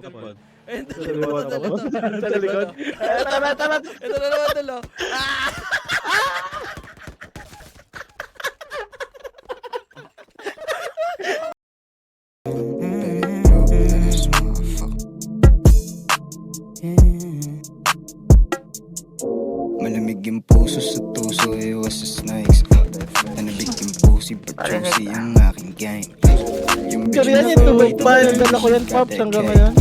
Kapag. Ayun, Sa likod ito. ako. Sa likod. Tama. Ito na naman, tol, oh. Malamig yung puso sa tuso, iwas sa snakes. Nanabig yung pusi, but juicy ang aking game. Yung bitch Kaya yan, na tubig flow, pa. Nagdala ko yan, Pops, hanggang ngayon.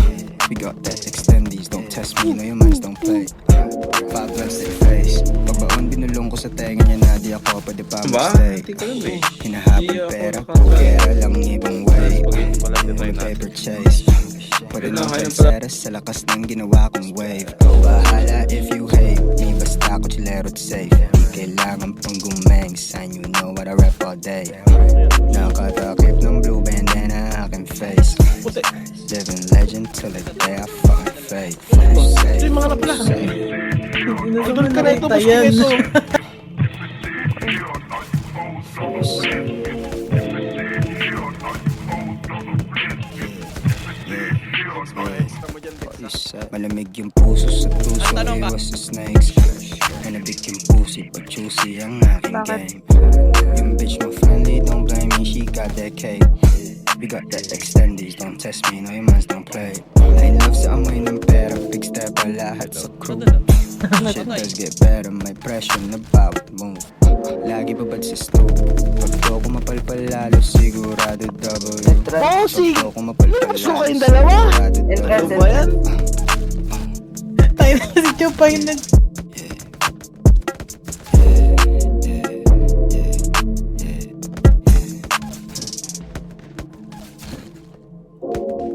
We got that extendies, don't test me, no your minds don't play. 5 plastic face, pagbaon binulong ko sa tenga niya na di ako pwede pa mag-stay. Hinahabang pera, pera lang ibang way. May paper chase, pwede na pagseres sa lakas ng ginawa kong wave. Bahala if you hate me, basta ko chilero safe. Di kailangan pang gumeng, sign you know what I rap all day. Nakatakip ng blue bandana aking face. Living legend till the day I fucking fade. Ito yung mga napla. Doon ka na ito, push ka ito. Malamig yung puso sa tuso, iwas sa snakes. Nanabig yung pussy, but juicy ang aking game. Yung bitch mo friendly, don't blame me, she got that cake. We got that extendies, don't test me, no your minds don't play. Line love sa amoy ng pera, big step pa lahat sa crew. Shit does get better, may pressure na bawat move. Lagi babad sa stoop, pag to ko mapalpal lalo, sigurado double. Bossy! Pag to ko mapalpal Ano gusto kayong dalawa? sigurado Ano ba yan? Tayo na si Chupay nag...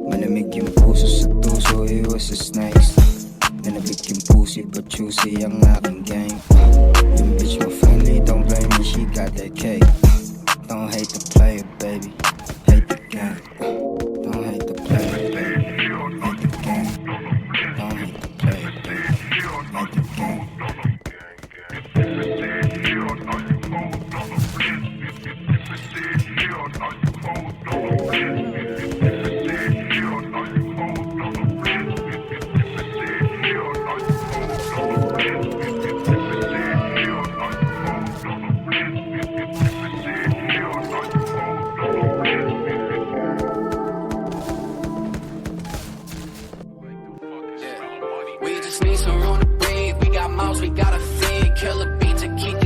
Malamig yung puso sa tuso, iwas sa snakes. Nanabig yung pussy, but juicy ang aking game. Yung bitch mo friendly, don't blame me, she got that cake. Don't hate the player, baby, hate the game. Don't hate the player, baby, hate the game. Don't hate the player, baby, hate the game. We just need some room to breathe. We got mouths, we gotta feed. Kill a beat to keep